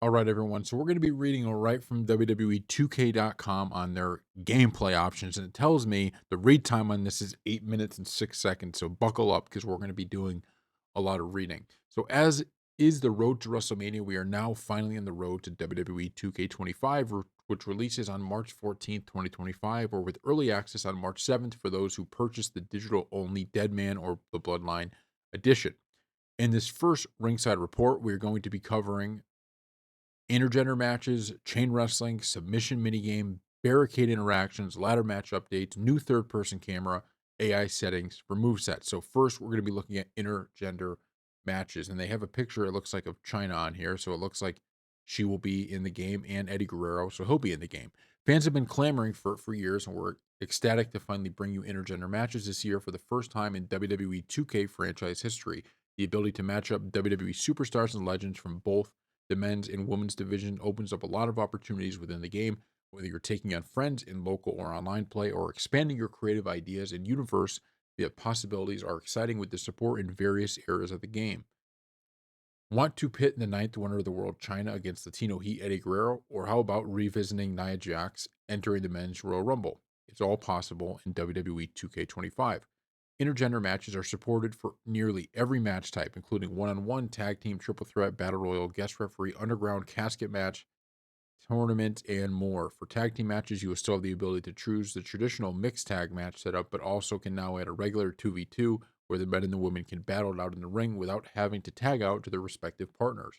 All right, everyone. So we're going to be reading right from WWE 2K.com on their gameplay options. And it tells me the read time on this is 8 minutes and 6 seconds. So buckle up because we're going to be doing a lot of reading. So, as is the road to WrestleMania, we are now finally on the road to WWE 2K25, which releases on March 14th, 2025, or with early access on March 7th for those who purchase the digital only Deadman or the Bloodline edition. In this first ringside report, we are going to be covering intergender matches, chain wrestling, submission minigame, barricade interactions, ladder match updates, new third person camera, AI settings for movesets. So, first, we're going to be looking at intergender matches. And they have a picture, it looks like, of China on here. So, it looks like she will be in the game and Eddie Guerrero. So, he'll be in the game. Fans have been clamoring for years, and we're ecstatic to finally bring you intergender matches this year for the first time in WWE 2K franchise history. The ability to match up WWE superstars and legends from both the men's and women's division opens up a lot of opportunities within the game, whether you're taking on friends in local or online play or expanding your creative ideas and universe. The possibilities are exciting with the support in various areas of the game. Want to pit the ninth wonder of the world, China, against Latino Heat Eddie Guerrero? Or how about revisiting Nia Jax entering the men's Royal Rumble? It's all possible in WWE 2K25. Intergender matches are supported for nearly every match type, including one on one, tag team, triple threat, battle royal, guest referee, underground, casket match, tournament, and more. For tag team matches, you will still have the ability to choose the traditional mixed tag match setup, but also can now add a regular 2v2 where the men and the women can battle it out in the ring without having to tag out to their respective partners.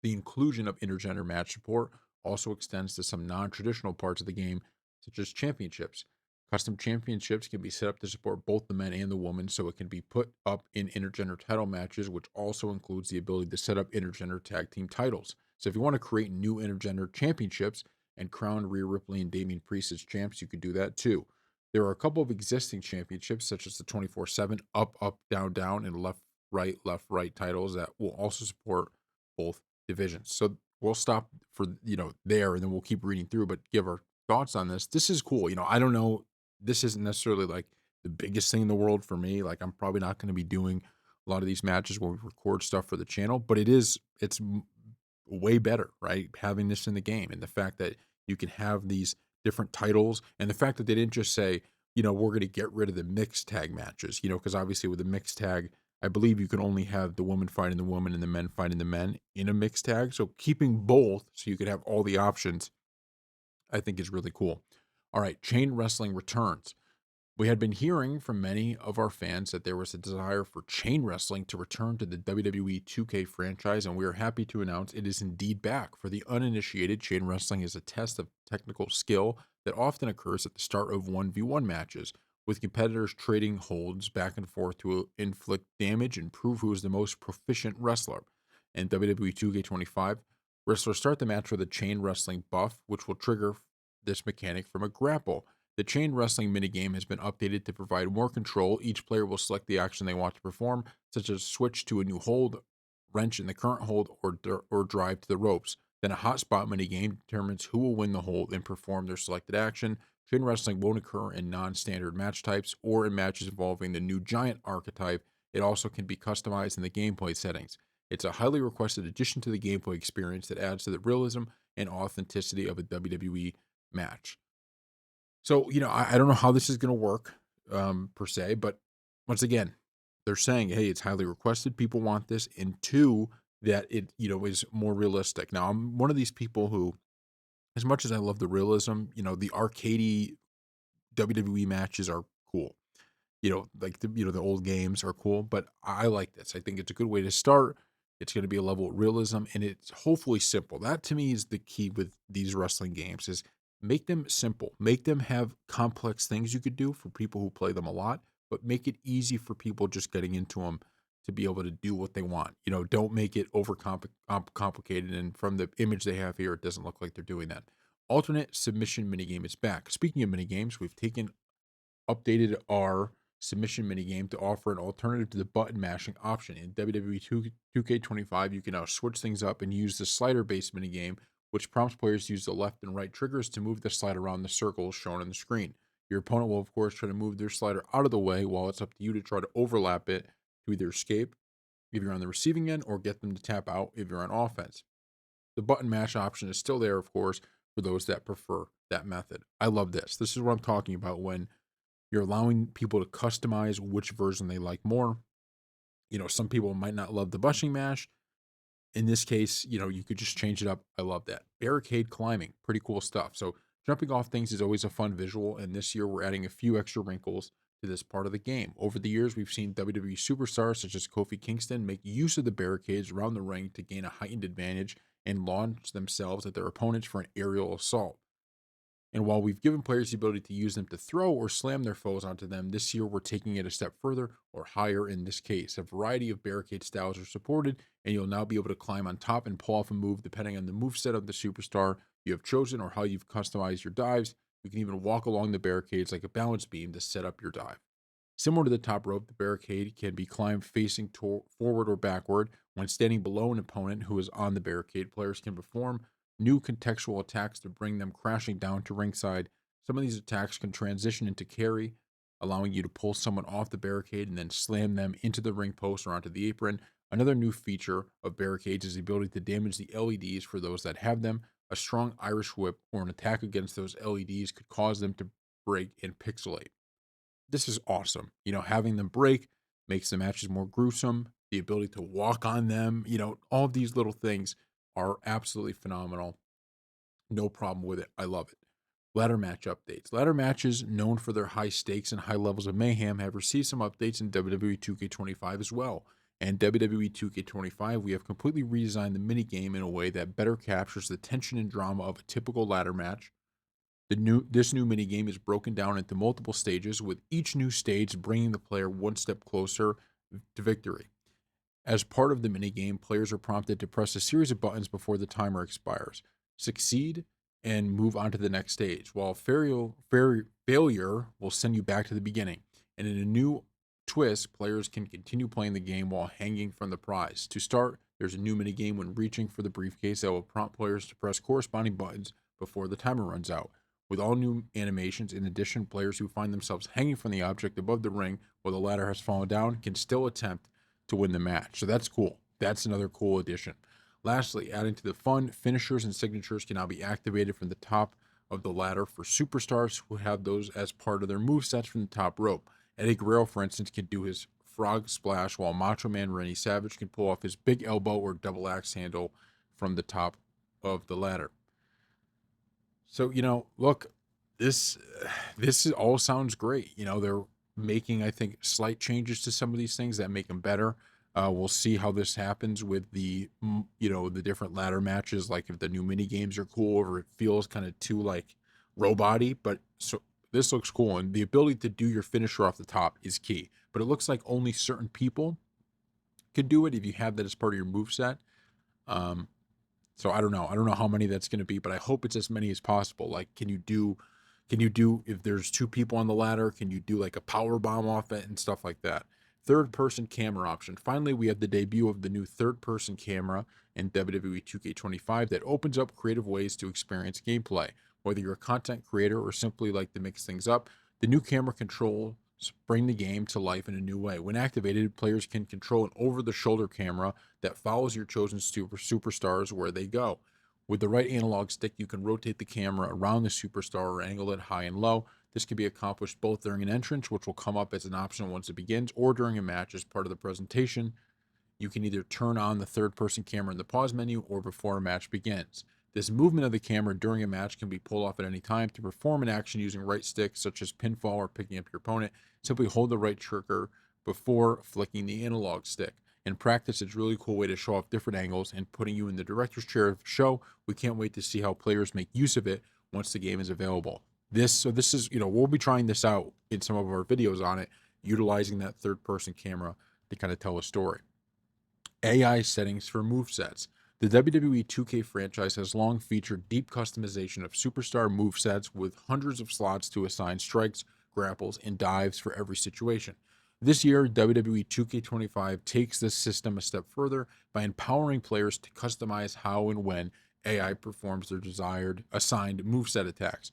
The inclusion of intergender match support also extends to some non traditional parts of the game, such as championships. Custom championships can be set up to support both the men and the women, so it can be put up in intergender title matches, which also includes the ability to set up intergender tag team titles. So if you want to create new intergender championships and crown Rhea Ripley and Damian Priest as champs, you could do that too. There are a couple of existing championships, such as the 24/7 up, up, down, down, and left, right titles that will also support both divisions. So we'll stop for there, and then we'll keep reading through, but give our thoughts on this. This is cool. I don't know. This isn't necessarily like the biggest thing in the world for me. Like I'm probably not going to be doing a lot of these matches when we record stuff for the channel, but it's way better, right? Having this in the game and the fact that you can have these different titles and the fact that they didn't just say, we're going to get rid of the mixed tag matches, because obviously with the mixed tag, I believe you can only have the woman fighting the woman and the men fighting the men in a mixed tag. So keeping both so you could have all the options, I think is really cool. All right, chain wrestling returns. We had been hearing from many of our fans that there was a desire for chain wrestling to return to the WWE 2K franchise, and we are happy to announce it is indeed back. For the uninitiated, chain wrestling is a test of technical skill that often occurs at the start of 1v1 matches, with competitors trading holds back and forth to inflict damage and prove who is the most proficient wrestler. In WWE 2K25, wrestlers start the match with a chain wrestling buff, which will trigger this mechanic from a grapple. The chain wrestling minigame has been updated to provide more control. Each player will select the action they want to perform, such as switch to a new hold, wrench in the current hold, or drive to the ropes. Then a hotspot minigame determines who will win the hold and perform their selected action. Chain wrestling won't occur in non standard match types or in matches involving the new giant archetype. It also can be customized in the gameplay settings. It's a highly requested addition to the gameplay experience that adds to the realism and authenticity of a WWE match. So, I don't know how this is going to work per se, but once again, they're saying, hey, it's highly requested. People want this. And two, that it, is more realistic. Now, I'm one of these people who, as much as I love the realism, the arcadey WWE matches are cool. Like the old games are cool, but I like this. I think it's a good way to start. It's going to be a level of realism, and it's hopefully simple. That to me is the key with these wrestling games: is make them simple, make them have complex things you could do for people who play them a lot, but make it easy for people just getting into them to be able to do what they want. Don't make it complicated. And from the image they have here, it doesn't look like they're doing that. Alternate submission minigame is back. Speaking of minigames, we've updated our submission minigame to offer an alternative to the button mashing option. In WWE 2K25, you can now switch things up and use the slider based minigame, which prompts players to use the left and right triggers to move the slider around the circles shown on the screen. Your opponent will, of course, try to move their slider out of the way, while it's up to you to try to overlap it to either escape if you're on the receiving end or get them to tap out if you're on offense. The button mash option is still there, of course, for those that prefer that method. I love this. This is what I'm talking about when you're allowing people to customize which version they like more. Some people might not love the bushing mash. In this case, you could just change it up. I love that. Barricade climbing, pretty cool stuff. So jumping off things is always a fun visual, and this year we're adding a few extra wrinkles to this part of the game. Over the years, we've seen WWE superstars such as Kofi Kingston make use of the barricades around the ring to gain a heightened advantage and launch themselves at their opponents for an aerial assault. And while we've given players the ability to use them to throw or slam their foes onto them, this year we're taking it a step further or higher in this case. A variety of barricade styles are supported, and you'll now be able to climb on top and pull off a move depending on the moveset of the superstar you have chosen or how you've customized your dives. You can even walk along the barricades like a balance beam to set up your dive. Similar to the top rope, the barricade can be climbed facing forward or backward. When standing below an opponent who is on the barricade, players can perform new contextual attacks to bring them crashing down to ringside. Some of these attacks can transition into carry, allowing you to pull someone off the barricade and then slam them into the ring post or onto the apron. Another new feature of barricades is the ability to damage the LEDs for those that have them. A strong Irish whip or an attack against those LEDs could cause them to break and pixelate. This is awesome. Having them break makes the matches more gruesome. The ability to walk on them, all of these little things are absolutely phenomenal. No problem with it. I love it. Ladder match updates. Ladder matches, known for their high stakes and high levels of mayhem, have received some updates in WWE 2K25 as well. And WWE 2K25, we have completely redesigned the minigame in a way that better captures the tension and drama of a typical ladder match. This new minigame is broken down into multiple stages, with each new stage bringing the player one step closer to victory. As part of the minigame, players are prompted to press a series of buttons before the timer expires, succeed, and move on to the next stage, while failure will send you back to the beginning. And in a new twist, players can continue playing the game while hanging from the prize. To start, there's a new minigame when reaching for the briefcase that will prompt players to press corresponding buttons before the timer runs out. With all new animations, in addition, players who find themselves hanging from the object above the ring while the ladder has fallen down can still attempt to win the match. So that's cool. That's another cool addition. Lastly, adding to the fun, finishers and signatures can now be activated from the top of the ladder for superstars who have those as part of their movesets from the top rope. Eddie Guerrero, for instance, can do his frog splash, while Macho Man Randy Savage can pull off his big elbow or double axe handle from the top of the ladder. So, look, this all sounds great. They're making, I think, slight changes to some of these things that make them better. We'll see how this happens with the different ladder matches, like if the new mini games are cool or it feels kind of too like robot-y, but so this looks cool. And the ability to do your finisher off the top is key. But it looks like only certain people could do it if you have that as part of your moveset. Um, so I don't know. I don't know how many that's going to be, but I hope it's as many as possible. Like, can you do if there's two people on the ladder, can you do like a power bomb off it and stuff like that? Third person camera option. Finally, we have the debut of the new third person camera in WWE 2K25 that opens up creative ways to experience gameplay. Whether you're a content creator or simply like to mix things up, the new camera controls bring the game to life in a new way. When activated, players can control an over-the-shoulder camera that follows your chosen superstars where they go. With the right analog stick, you can rotate the camera around the superstar or angle it high and low. This can be accomplished both during an entrance, which will come up as an option once it begins, or during a match as part of the presentation. You can either turn on the third person camera in the pause menu or before a match begins. This movement of the camera during a match can be pulled off at any time. To perform an action using right stick, such as pinfall or picking up your opponent, simply hold the right trigger before flicking the analog stick. In practice, it's a really cool way to show off different angles and putting you in the director's chair of the show. We can't wait to see how players make use of it once the game is available. This is, we'll be trying this out in some of our videos on it, utilizing that third person camera to kind of tell a story. AI settings for movesets. The WWE 2K franchise has long featured deep customization of superstar movesets with hundreds of slots to assign strikes, grapples, and dives for every situation. This year, WWE 2K25 takes this system a step further by empowering players to customize how and when AI performs their desired assigned moveset attacks.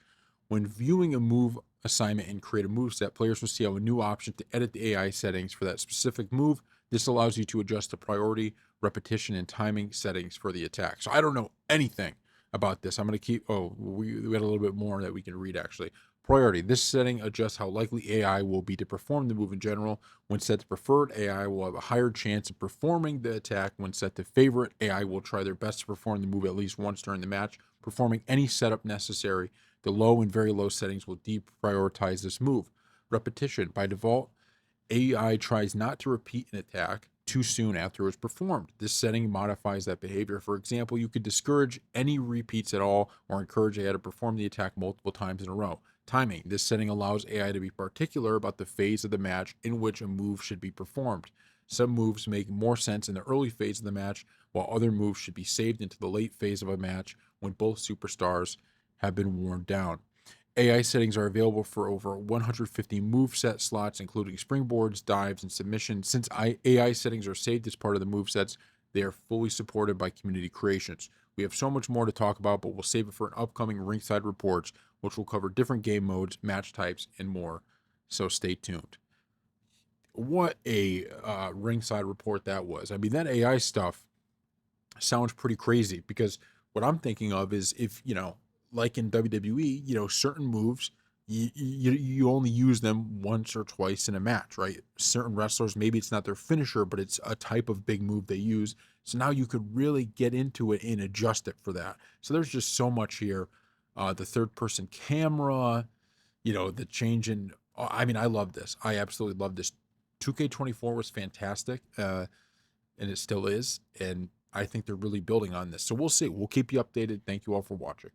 When viewing a move assignment and create a moveset, players will see how a new option to edit the AI settings for that specific move. This allows you to adjust the priority, repetition, and timing settings for the attack. So I don't know anything about this. I'm going to keep, oh, we got a little bit more that we can read actually. Priority. This setting adjusts how likely AI will be to perform the move in general. When set to preferred, AI will have a higher chance of performing the attack. When set to favorite, AI will try their best to perform the move at least once during the match, performing any setup necessary. The low and very low settings will deprioritize this move. Repetition. By default, AI tries not to repeat an attack too soon after it's performed. This setting modifies that behavior. For example, you could discourage any repeats at all or encourage AI to perform the attack multiple times in a row. Timing. This setting allows AI to be particular about the phase of the match in which a move should be performed. Some moves make more sense in the early phase of the match, while other moves should be saved into the late phase of a match when both superstars have been worn down. AI settings are available for over 150 moveset slots, including springboards, dives, and submissions. Since AI settings are saved as part of the movesets, they are fully supported by community creations. We have so much more to talk about, but we'll save it for an upcoming Ringside Reports, which will cover different game modes, match types, and more. So stay tuned. What a Ringside Report that was. I mean, that AI stuff sounds pretty crazy because what I'm thinking of is if, like in WWE, certain moves, you only use them once or twice in a match, right? Certain wrestlers, maybe it's not their finisher, but it's a type of big move they use. So now you could really get into it and adjust it for that. So there's just so much here. The third person camera, the change in, I mean, I love this. I absolutely love this. 2K24 was fantastic. And it still is. And I think they're really building on this. So we'll see. We'll keep you updated. Thank you all for watching.